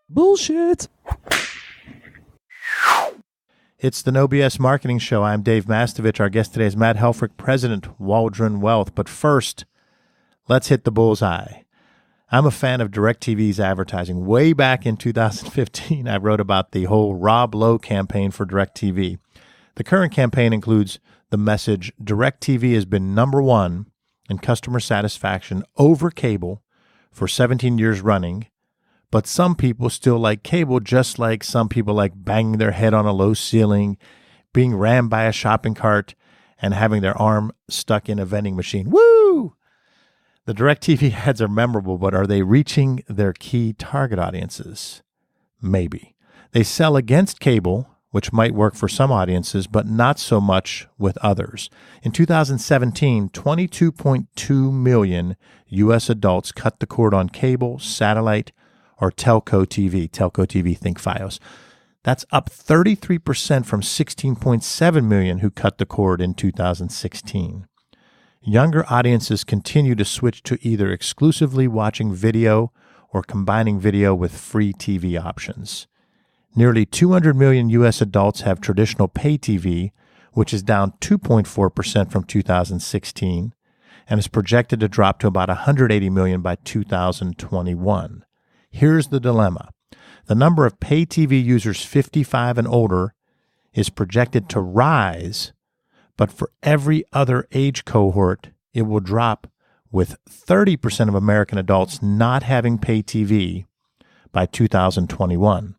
Bullshit. It's the No BS Marketing Show. I'm Dave Mastovich. Our guest today is Matt Helfrich, President, Waldron Wealth. But first, let's hit the bullseye. I'm a fan of DirecTV's advertising. Way back in 2015, I wrote about the whole Rob Lowe campaign for DirecTV. The current campaign includes the message, DirecTV has been number one in customer satisfaction over cable for 17 years running, but some people still like cable, just like some people like banging their head on a low ceiling, being rammed by a shopping cart, and having their arm stuck in a vending machine. Woo! The DirecTV ads are memorable, but are they reaching their key target audiences? Maybe. They sell against cable, which might work for some audiences, but not so much with others. In 2017, 22.2 million U.S. adults cut the cord on cable, satellite, or telco TV. Telco TV, think Fios. That's up 33% from 16.7 million who cut the cord in 2016. Younger audiences continue to switch to either exclusively watching video or combining video with free TV options. Nearly 200 million U.S. adults have traditional pay TV, which is down 2.4% from 2016, and is projected to drop to about 180 million by 2021. Here's the dilemma. The number of pay TV users 55 and older is projected to rise, but for every other age cohort, it will drop, with 30% of American adults not having pay TV by 2021.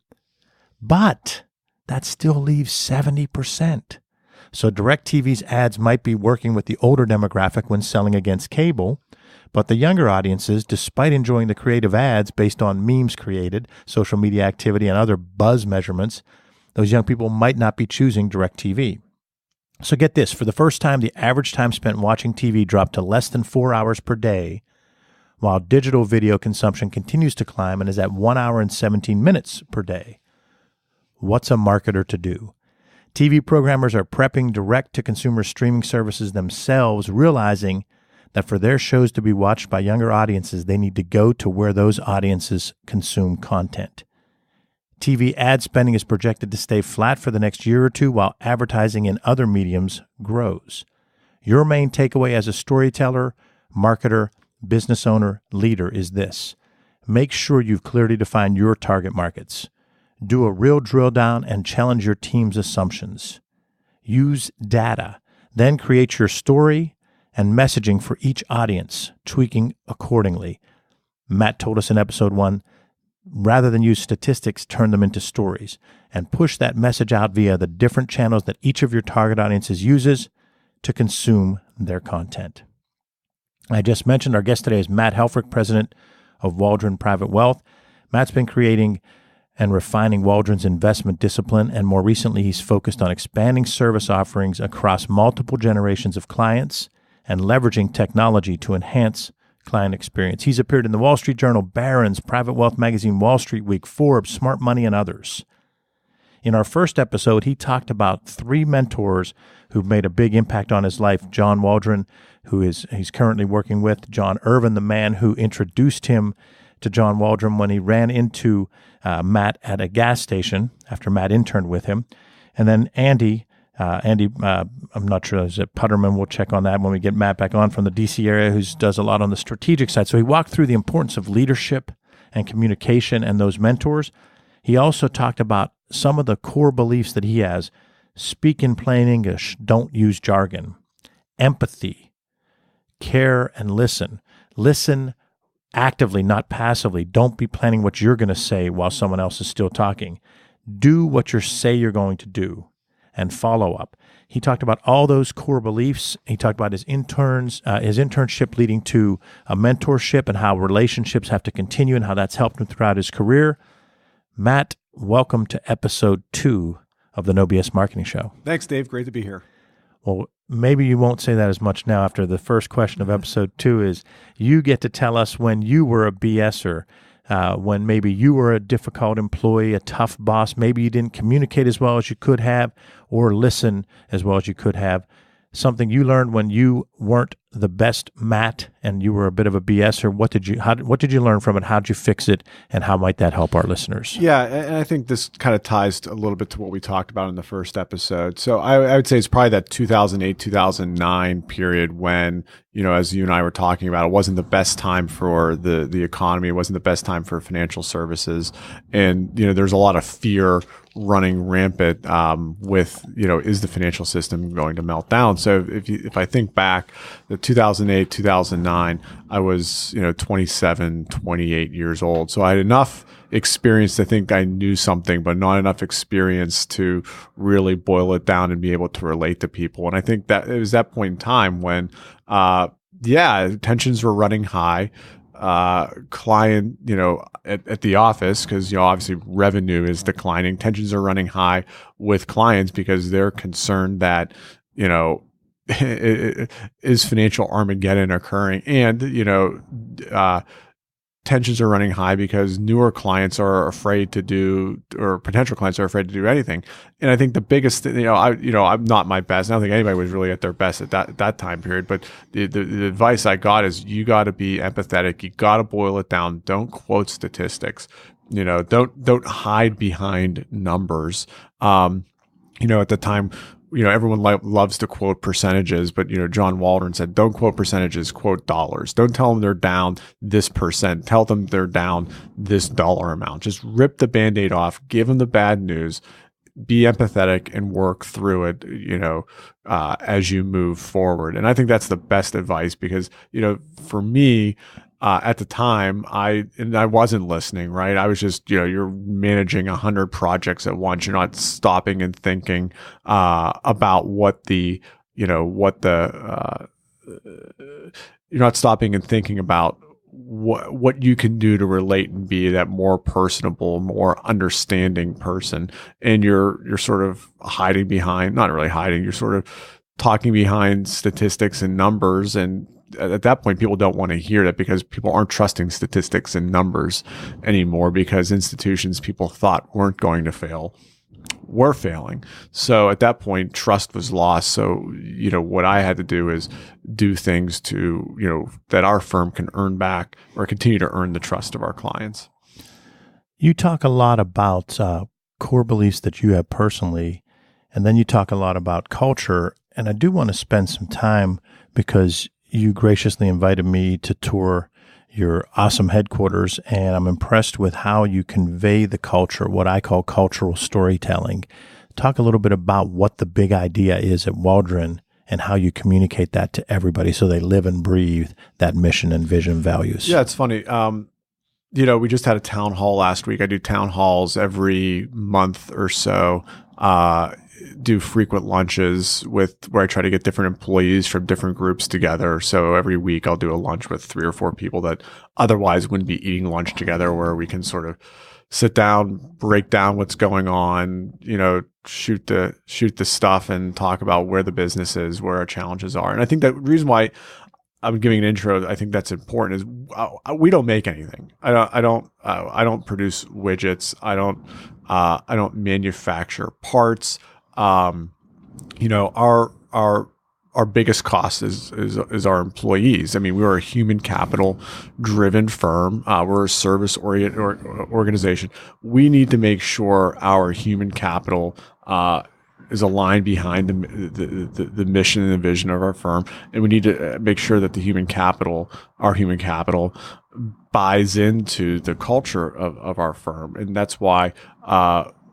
But that still leaves 70%. So DirecTV's ads might be working with the older demographic when selling against cable, but the younger audiences, despite enjoying the creative ads based on memes created, social media activity, and other buzz measurements, those young people might not be choosing DirecTV. So get this, for the first time, the average time spent watching TV dropped to less than 4 hours per day, while digital video consumption continues to climb and is at 1 hour and 17 minutes per day. What's a marketer to do? TV programmers are prepping direct-to-consumer streaming services themselves, realizing that for their shows to be watched by younger audiences, they need to go to where those audiences consume content. TV ad spending is projected to stay flat for the next year or two while advertising in other mediums grows. Your main takeaway as a storyteller, marketer, business owner, leader is this. Make sure you've clearly defined your target markets. Do a real drill down and challenge your team's assumptions. Use data, then create your story and messaging for each audience, tweaking accordingly. Matt told us in episode 1, rather than use statistics, turn them into stories and push that message out via the different channels that each of your target audiences uses to consume their content. I just mentioned our guest today is Matt Helfrich, President of Waldron Private Wealth. Matt's been creating and refining Waldron's investment discipline, and more recently he's focused on expanding service offerings across multiple generations of clients and leveraging technology to enhance client experience. He's appeared in the Wall Street Journal, Barron's, Private Wealth Magazine, Wall Street Week, Forbes, Smart Money, and others. In our first episode, he talked about 3 mentors who've made a big impact on his life. John Waldron, he's currently working with, John Irvin, the man who introduced him to John Waldron when he ran into Matt at a gas station after Matt interned with him. And then Andy, I'm not sure, is it Putterman? We'll check on that when we get Matt back on from the DC area, who does a lot on the strategic side. So he walked through the importance of leadership and communication and those mentors. He also talked about some of the core beliefs that he has. Speak in plain English, don't use jargon. Empathy, care and listen. Listen actively, not passively. Don't be planning what you're going to say while someone else is still talking. Do what you say you're going to do and follow up. He talked about all those core beliefs. He talked about his internship leading to a mentorship and how relationships have to continue and how that's helped him throughout his career. Matt, welcome to episode 2 of the No BS Marketing Show. Thanks, Dave. Great to be here. Well, maybe you won't say that as much now after the first question of episode 2 is you get to tell us when you were a BSer, when maybe you were a difficult employee, a tough boss, maybe you didn't communicate as well as you could have or listen as well as you could have. Something you learned when you weren't the best Matt and you were a bit of a BSer? What did you learn from it? How did you fix it? And how might that help our listeners? Yeah, and I think this kind of ties a little bit to what we talked about in the first episode. So I would say it's probably that 2008, 2009 period when, as you and I were talking about, it wasn't the best time for the economy. It wasn't the best time for financial services. And, there's a lot of fear running rampant with, is the financial system going to melt down? So if I think back, the 2008, 2009, I was, 27, 28 years old. So I had enough experience to think I knew something, but not enough experience to really boil it down and be able to relate to people. And I think that it was that point in time when, tensions were running high. Client, at the office, because, obviously revenue is declining. Tensions are running high with clients because they're concerned that, is financial Armageddon occurring? And, tensions are running high because newer clients are afraid to do, or potential clients are afraid to do anything. And I think the biggest thing, I'm not my best. I don't think anybody was really at their best at that time period. But the advice I got is you got to be empathetic. You got to boil it down. Don't quote statistics. Don't hide behind numbers. At the time, everyone loves to quote percentages, but, John Waldron said, don't quote percentages, quote dollars. Don't tell them they're down this percent. Tell them they're down this dollar amount. Just rip the Band-Aid off, give them the bad news, be empathetic and work through it, as you move forward. And I think that's the best advice because, for me, at the time, I wasn't listening, right? I was just, you're managing 100 projects at once. You're not stopping and thinking about you're not stopping and thinking about what you can do to relate and be that more personable, more understanding person. And you're sort of hiding behind, not really hiding, you're sort of talking behind statistics and numbers. And at that point, people don't want to hear that because people aren't trusting statistics and numbers anymore because institutions people thought weren't going to fail were failing. So at that point, trust was lost. So, what I had to do is do things to, that our firm can earn back or continue to earn the trust of our clients. You talk a lot about core beliefs that you have personally, and then you talk a lot about culture. And I do want to spend some time because you graciously invited me to tour your awesome headquarters, and I'm impressed with how you convey the culture, what I call cultural storytelling. Talk a little bit about what the big idea is at Waldron and how you communicate that to everybody so they live and breathe that mission and vision values. Yeah, it's funny. We just had a town hall last week. I do town halls every month or so. Do frequent lunches where I try to get different employees from different groups together. So every week I'll do a lunch with 3 or 4 people that otherwise wouldn't be eating lunch together, where we can sort of sit down, break down what's going on, shoot the stuff and talk about where the business is, where our challenges are. And I think that the reason why I'm giving an intro, I think that's important, is we don't make anything. I don't produce widgets. I don't manufacture parts. Our biggest cost is our employees. I mean, we're a human capital driven firm. We're a service oriented organization. We need to make sure our human capital is aligned behind the mission and the vision of our firm, and we need to make sure that our human capital, buys into the culture of our firm, and that's why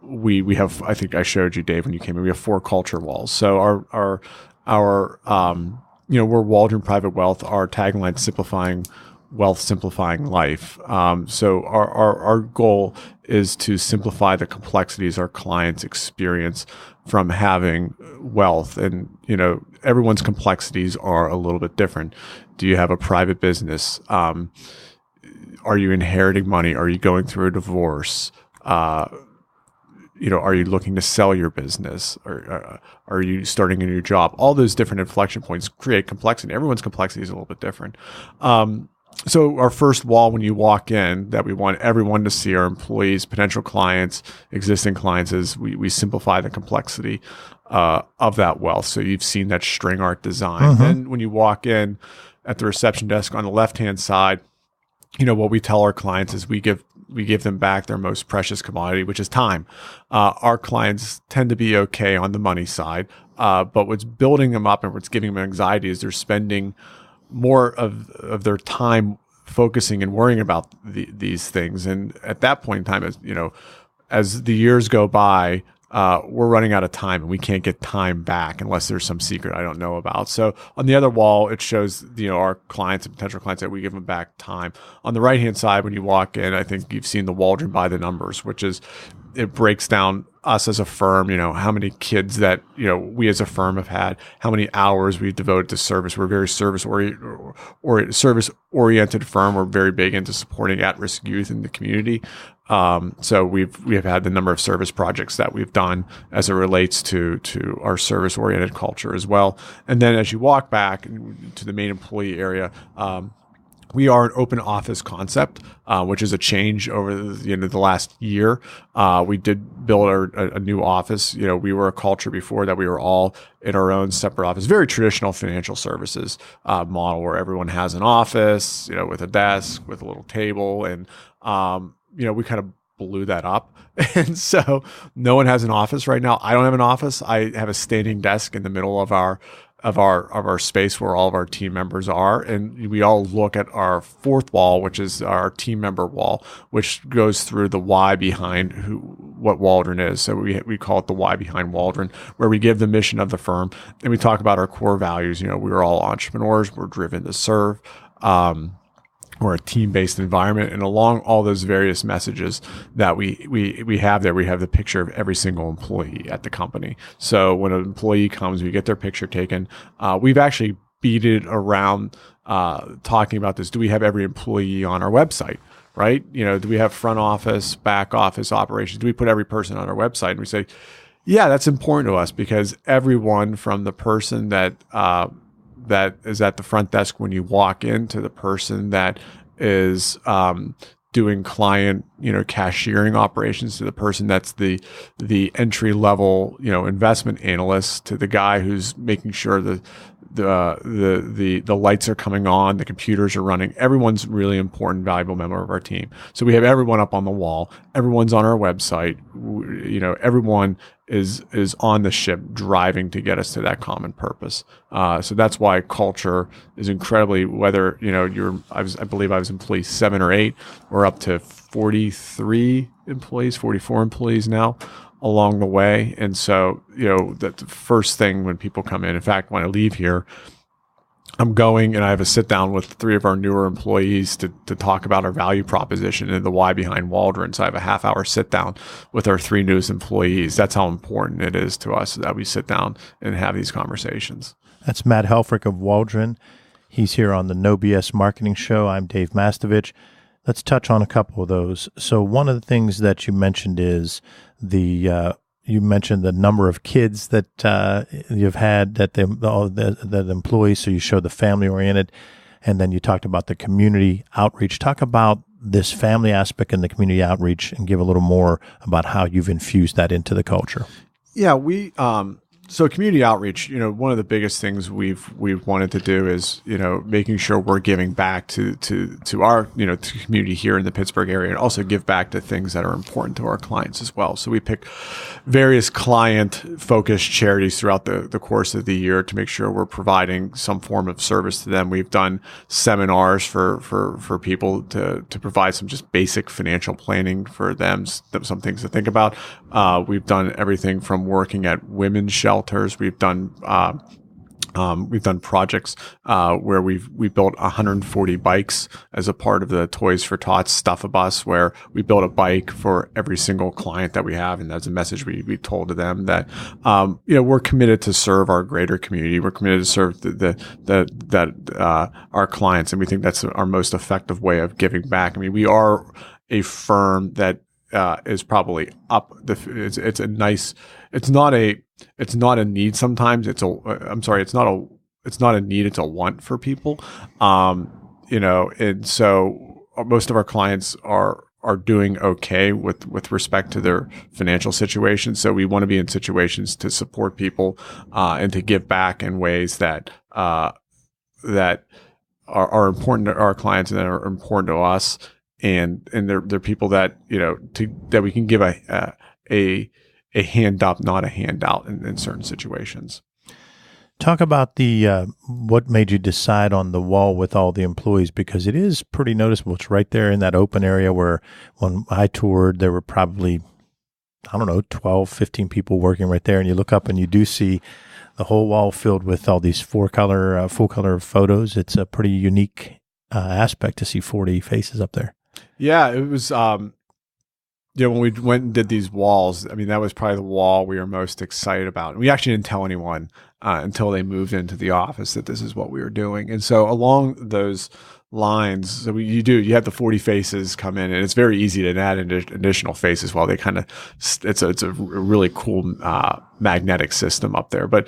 we have. I think I showed you, Dave, when you came in. We have 4 culture walls. So our we're Waldron Private Wealth. Our tagline: simplifying wealth, simplifying life. So our goal is to simplify the complexities our clients experience from having wealth. And, everyone's complexities are a little bit different. Do you have a private business? Are you inheriting money? Are you going through a divorce? Are you looking to sell your business? Or are you starting a new job? All those different inflection points create complexity. Everyone's complexity is a little bit different. So our first wall when you walk in that we want everyone to see, our employees, potential clients, existing clients, is we simplify the complexity of that wealth. So you've seen that string art design. Then when you walk in at the reception desk on the left-hand side, what we tell our clients is we give them back their most precious commodity, which is time. Our clients tend to be okay on the money side, but what's building them up and what's giving them anxiety is they're spending more of their time focusing and worrying about these things. And at that point in time, as the years go by, we're running out of time and we can't get time back unless there's some secret I don't know about. So on the other wall, it shows, our clients and potential clients that we give them back time. On the right-hand side, when you walk in, I think you've seen the Waldron by the numbers, which is, it breaks down us as a firm, how many kids that, we as a firm have had, how many hours we've devoted to service. We're a very service-oriented firm. We're very big into supporting at-risk youth in the community. So we have had the number of service projects that we've done as it relates to our service-oriented culture as well. And then as you walk back to the main employee area, we are an open office concept, which is a change over the last year. We did build a new office. We were a culture before that we were all in our own separate office, very traditional financial services model where everyone has an office, with a desk, with a little table. And, we kind of blew that up. And so no one has an office right now. I don't have an office. I have a standing desk in the middle of our space where all of our team members are. And we all look at our fourth wall, which is our team member wall, which goes through the why behind what Waldron is. So we call it the why behind Waldron, where we give the mission of the firm and we talk about our core values. We're all entrepreneurs. We're driven to serve. We're a team-based environment, and along all those various messages that we have there, we have the picture of every single employee at the company. So when an employee comes, we get their picture taken. We've actually beated around talking about this. Do we have every employee on our website? Right? Do we have front office, back office operations? Do we put every person on our website? And we say, yeah, that's important to us because everyone from the person that is at the front desk when you walk in to the person that is doing client, cashiering operations, to the person that's the entry level, investment analyst, to the guy who's making sure the lights are coming on, the computers are running. Everyone's really important, valuable member of our team. So we have everyone up on the wall. Everyone's on our website. Everyone is on the ship driving to get us to that common purpose. So that's why culture is incredibly, whether, I believe I was employee 7 or 8, we're up to 43 employees, 44 employees now along the way. And so, that's the first thing when people come in fact, when I leave here, I'm going and I have a sit down with 3 of our newer employees to talk about our value proposition and the why behind Waldron. So I have a half-hour sit down with our 3 newest employees. That's how important it is to us that we sit down and have these conversations. That's Matt Helfrich of Waldron. He's here on the No BS Marketing Show. I'm Dave Mastovich. Let's touch on a couple of those. So one of the things that you mentioned is you mentioned the number of kids that you've had, that the employees, so you show the family-oriented, and then you talked about the community outreach. Talk about this family aspect and the community outreach and give a little more about how you've infused that into the culture. Yeah, so community outreach, one of the biggest things we've wanted to do is, making sure we're giving back to our, to community here in the Pittsburgh area, and also give back to things that are important to our clients as well. So we pick various client-focused charities throughout the course of the year to make sure we're providing some form of service to them. We've done seminars for people to provide some just basic financial planning for them, some things to think about. We've done everything from working at women's shelters. We've done projects where we built 140 bikes as a part of the Toys for Tots Stuff-A-Bus, where we built a bike for every single client that we have, and that's a message we told to them that we're committed to serve our greater community. We're committed to serve our clients, and we think that's our most effective way of giving back. I mean, we are a firm that is probably up. It's a nice. It's not a need. Sometimes it's not a need. It's a want for people. and so most of our clients are doing okay with respect to their financial situation. So we want to be in situations to support people and to give back in ways that that are important to our clients and that are important to us, and they're people that that we can give a hand up, not a handout in certain situations. Talk about the what made you decide on the wall with all the employees, because it is pretty noticeable. It's right there in that open area where when I toured, there were probably, I don't know, 12, 15 people working right there. And you look up and you do see the whole wall filled with all these full color photos. It's a pretty unique aspect to see 40 faces up there. Yeah, it was, when we went and did these walls, I mean, that was probably the wall we were most excited about. We actually didn't tell anyone until they moved into the office that this is what we were doing. And so along those lines, so you have the 40 faces come in, and it's very easy to add additional faces while they kind of, it's a really cool magnetic system up there. But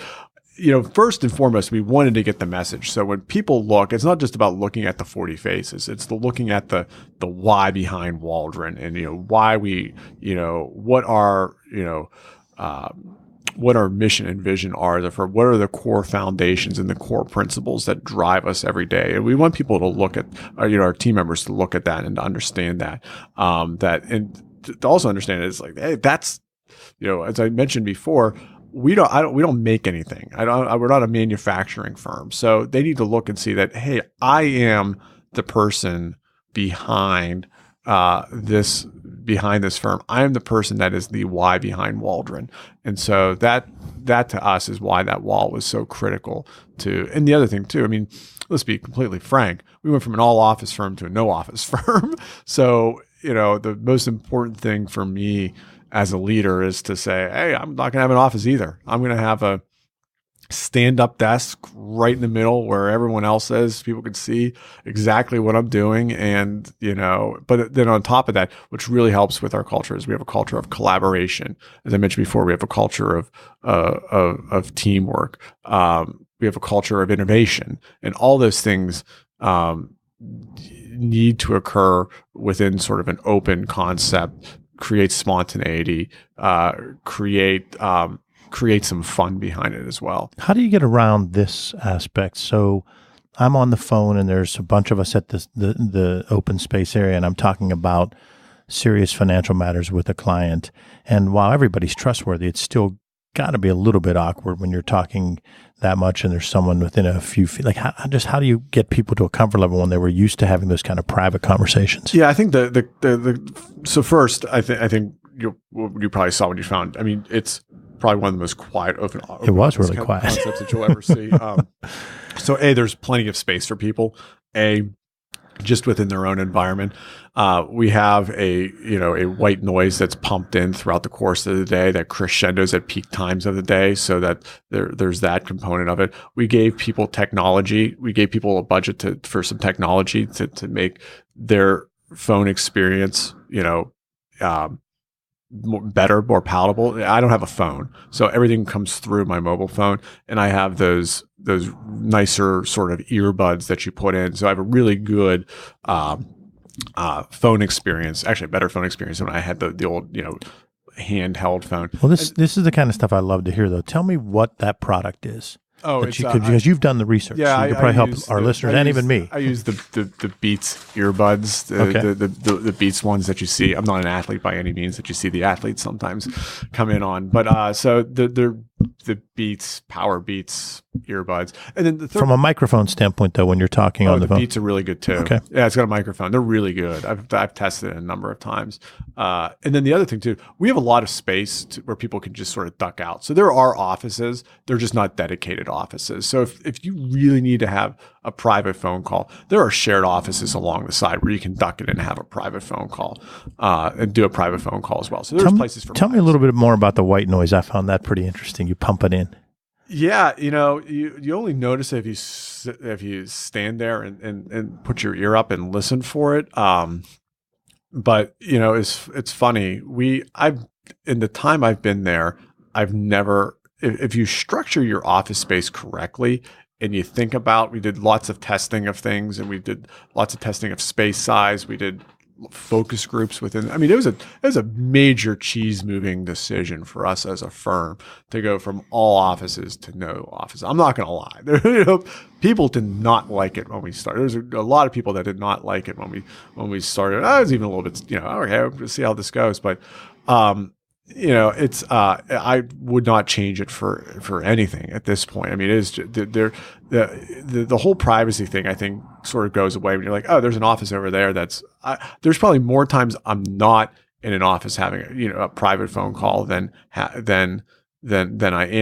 first and foremost, we wanted to get the message. So when people look, it's not just about looking at the 40 faces. It's looking at the why behind Waldron, and why we, what our mission and vision are. For what are the core foundations and the core principles that drive us every day. And we want people to look at, our team members to look at that and to understand that. And to also understand it, it's like, hey, that's, as I mentioned before, we don't make anything. We're not a manufacturing firm. So they need to look and see that, hey, I am the person behind this firm. I am the person that is the why behind Waldron. And so that to us is why that wall was so critical to. And the other thing too, I mean, let's be completely frank. We went from an all office firm to a no office firm. So, the most important thing for me as a leader is to say, hey, I'm not going to have an office either. I'm going to have a stand-up desk right in the middle where everyone else is. People can see exactly what I'm doing. And, but then on top of that, which really helps with our culture is we have a culture of collaboration. As I mentioned before, we have a culture of teamwork. We have a culture of innovation, and all those things need to occur within sort of an open concept, create spontaneity, create some fun behind it as well. How do you get around this aspect? So I'm on the phone and there's a bunch of us at the open space area, and I'm talking about serious financial matters with a client. And while everybody's trustworthy, it's still got to be a little bit awkward when you're talking that much and there's someone within a few feet. Like, how do you get people to a comfort level when they were used to having those kind of private conversations? Yeah, I think so first, I think you probably saw when you found. I mean, it's probably one of the most quiet open. It was really quiet concepts that you'll ever see. So there's plenty of space for people. Just within their own environment. We have a white noise that's pumped in throughout the course of the day that crescendos at peak times of the day, so that there's that component of it. We gave people technology. We gave people a budget for some technology to make their phone experience, better, more palatable. I don't have a phone, so everything comes through my mobile phone, and I have those nicer sort of earbuds that you put in. So I have a really good phone experience, actually a better phone experience than when I had the old, handheld phone. Well, this is the kind of stuff I love to hear, though. Tell me what that product is. Oh, because you've done the research. Yeah, so you could probably help our listeners and even me. I use the Beats earbuds, the Beats ones that you see. I'm not an athlete by any means, that you see the athletes sometimes come in on, but so the Beats, Power Beats earbuds, and then from a microphone standpoint, though, when you're talking on the phone, Beats are really good too. Okay, yeah, it's got a microphone. They're really good. I've tested it a number of times. And then the other thing too, we have a lot of space where people can just sort of duck out. So there are offices, they're just not dedicated offices. So if you really need to have a private phone call, there are shared offices along the side where you can duck it and have a private phone call and do a private phone call as well. So there's places for. Tell me a little bit more about the white noise. I found that pretty interesting. You pump it in. Yeah, you only notice it if you stand there and put your ear up and listen for it. But it's funny. In the time I've been there, I've never. If you structure your office space correctly, and you think about, we did lots of testing of things, and we did lots of testing of space size. We did focus groups within. I mean, it was a major cheese moving decision for us as a firm to go from all offices to no office. I'm not going to lie. People did not like it when we started. There's a lot of people that did not like it when we started. I was even a little bit, okay, we'll see how this goes. But it's I would not change it for anything at this point. I mean, it is the whole privacy thing, I think, sort of goes away when you're like, oh, there's an office over there. There's probably more times I'm not in an office having a private phone call than I am.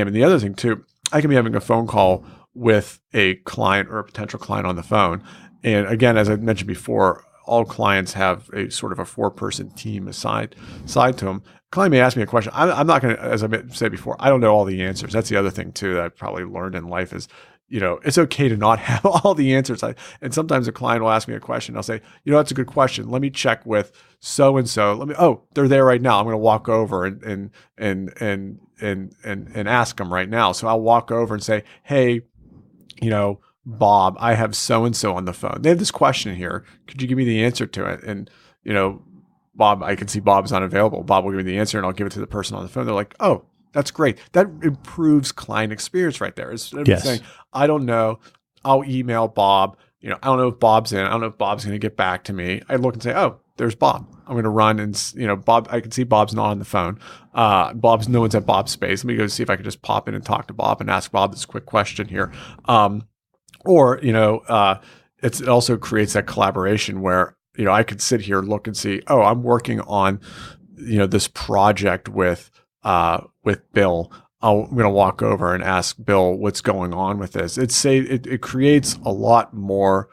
And the other thing too, I can be having a phone call with a client or a potential client on the phone, and again, as I mentioned before, all clients have a sort of a 4-person team aside to them. Client may ask me a question. I'm not going to, as I said before, I don't know all the answers. That's the other thing too that I've probably learned in life is, it's okay to not have all the answers. And sometimes a client will ask me a question. I'll say, that's a good question. Let me check with so-and-so. They're there right now. I'm going to walk over and ask them right now. So I'll walk over and say, hey, Bob, I have so-and-so on the phone. They have this question here. Could you give me the answer to it? And, Bob, I can see Bob's unavailable. Bob will give me the answer and I'll give it to the person on the phone. They're like, oh, that's great. That improves client experience right there. Instead of saying, I don't know, I'll email Bob. I don't know if Bob's in. I don't know if Bob's going to get back to me. I look and say, oh, there's Bob. I'm going to run and, Bob, I can see Bob's not on the phone. No one's at Bob's space. Let me go see if I can just pop in and talk to Bob and ask Bob this quick question here. It also creates that collaboration where, I could sit here, look and see, oh, I'm working on, this project with Bill. I'm going to walk over and ask Bill what's going on with this. It creates a lot more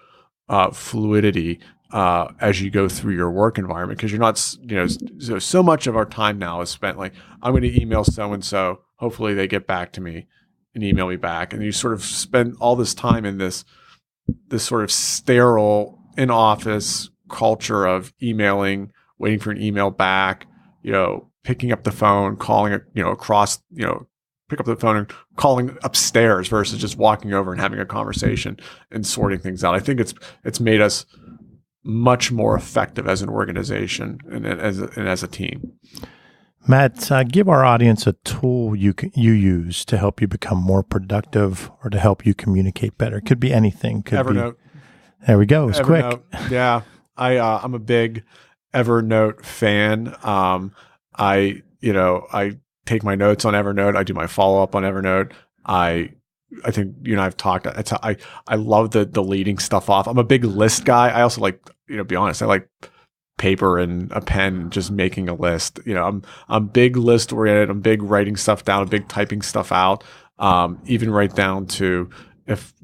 fluidity as you go through your work environment, because you're not, so much of our time now is spent like, I'm going to email so-and-so. Hopefully they get back to me and email me back. And you sort of spend all this time in this sort of sterile in-office culture of emailing, waiting for an email back, picking up the phone, calling it, pick up the phone and calling upstairs versus just walking over and having a conversation and sorting things out. I think it's made us much more effective as an organization and as a team. Matt, give our audience a tool you use to help you become more productive or to help you communicate better. It could be anything. Evernote. There we go. It's Evernote. quick. Yeah. I'm a big Evernote fan. I take my notes on Evernote. I do my follow-up on Evernote. I think you and I have talked. I love the deleting stuff off. I'm a big list guy. I also like, be honest, I like paper and a pen, just making a list. I'm big list oriented. I'm big writing stuff down, I'm big typing stuff out. Even right down to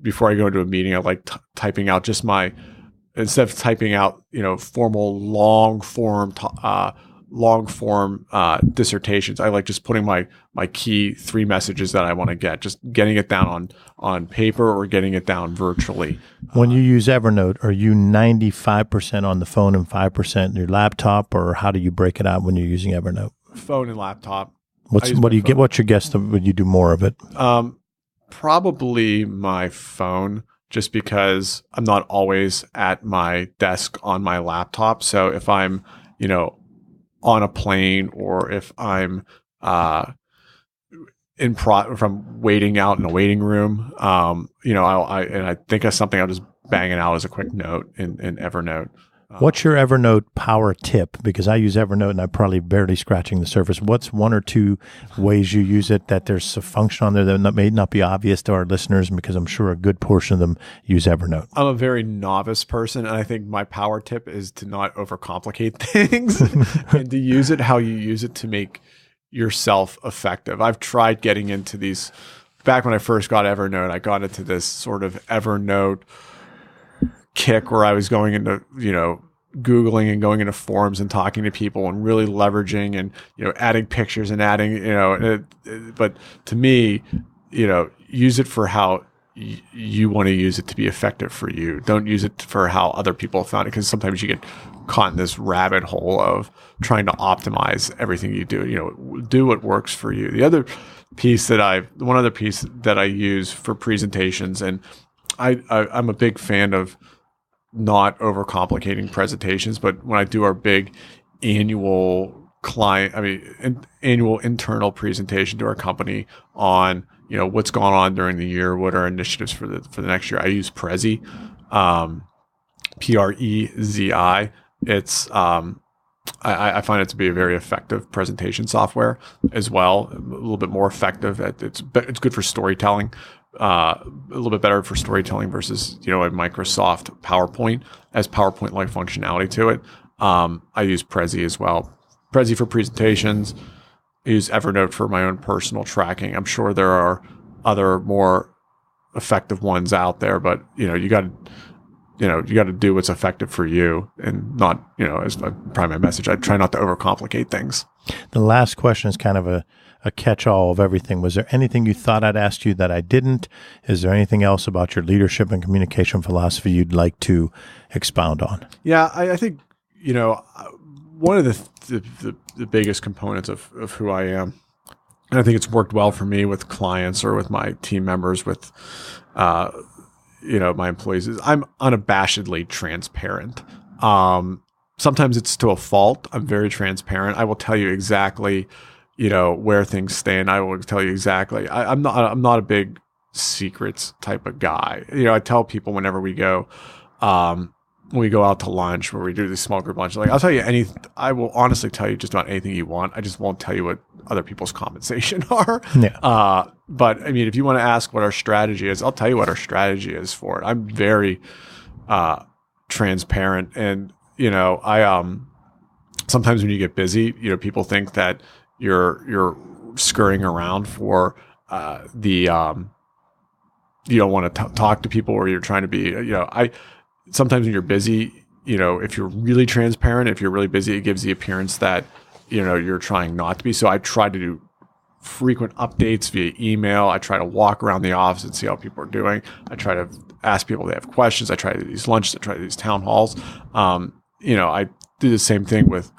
before I go into a meeting, I like typing out just instead of typing out, formal long form dissertations. I like just putting my key 3 messages that I want to get, just getting it down on paper or getting it down virtually. When you use Evernote, are you 95% on the phone and 5% on your laptop, or how do you break it out when you're using Evernote? Phone and laptop. What's your guess when you do more of it? Probably my phone, just because I'm not always at my desk on my laptop. So if I'm, on a plane, or if I'm if I'm waiting out in a waiting room, I think of something, I'll just bang it out as a quick note in Evernote. What's your Evernote power tip? Because I use Evernote and I'm probably barely scratching the surface. What's 1 or 2 ways you use it that there's a function on there that may not be obvious to our listeners? Because I'm sure a good portion of them use Evernote. I'm a very novice person, and I think my power tip is to not overcomplicate things and to use it how you use it to make yourself effective. I've tried getting into these. Back when I first got Evernote, I got into this sort of Evernote kick where I was going into, Googling and going into forums and talking to people and really leveraging and, adding pictures and adding, but to me, use it for how you want to use it to be effective for you. Don't use it for how other people found it, because sometimes you get caught in this rabbit hole of trying to optimize everything you do. Do what works for you. The other one other piece that I use for presentations, and I'm a big fan of not overcomplicating presentations, but when I do our big annual annual internal presentation to our company on, what's going on during the year, what are our initiatives for the next year, I use Prezi, Prezi. It's I find it to be a very effective presentation software as well. A little bit more effective. It's good for storytelling. A little bit better for storytelling versus a Microsoft PowerPoint has PowerPoint-like functionality to it. I use Prezi as well. Prezi for presentations. I use Evernote for my own personal tracking. I'm sure there are other more effective ones out there, but you got to do what's effective for you, and not as probably my message. I try not to overcomplicate things. The last question is kind of a catch-all of everything. Was there anything you thought I'd asked you that I didn't? Is there anything else about your leadership and communication philosophy you'd like to expound on? Yeah, I think, one of the biggest components of who I am, and I think it's worked well for me with clients or with my team members, with, my employees, is I'm unabashedly transparent. Sometimes it's to a fault. I'm very transparent. I will tell you exactly where things stand. I will tell you exactly. I'm not a big secrets type of guy. I tell people whenever we go out to lunch, where we do these small group lunches, I'll tell you I will honestly tell you just about anything you want. I just won't tell you what other people's compensation are. Yeah. But I mean, if you want to ask what our strategy is, I'll tell you what our strategy is for it. I'm very transparent, and I sometimes when you get busy, people think that you're scurrying around for you don't want to talk to people, or you're trying to be sometimes when you're busy, if you're really transparent, if you're really busy, it gives the appearance that you're trying not to be. So I try to do frequent updates via email. I try to walk around the office and see how people are doing. I try to ask people if they have questions. I try to do these lunches. I try to do these town halls. I do the same thing with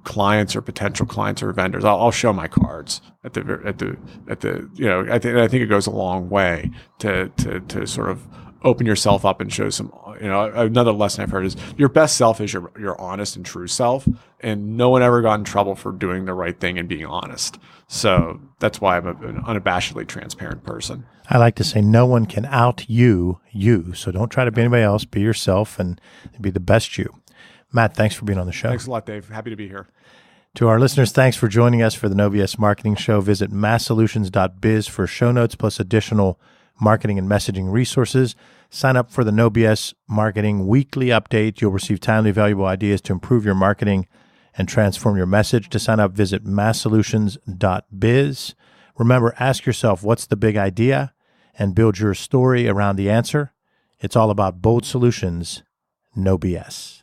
clients or potential clients or vendors. I'll show my cards at the I think it goes a long way to sort of open yourself up and show some, another lesson I've heard is your best self is your honest and true self, and no one ever got in trouble for doing the right thing and being honest. So that's why I'm an unabashedly transparent person. I like to say no one can out you. So don't try to be anybody else. Be yourself and be the best you. Matt, thanks for being on the show. Thanks a lot, Dave. Happy to be here. To our listeners, thanks for joining us for the No BS Marketing Show. Visit masssolutions.biz for show notes plus additional marketing and messaging resources. Sign up for the No BS Marketing Weekly Update. You'll receive timely, valuable ideas to improve your marketing and transform your message. To sign up, visit masssolutions.biz. Remember, ask yourself, what's the big idea? And build your story around the answer. It's all about bold solutions, no BS.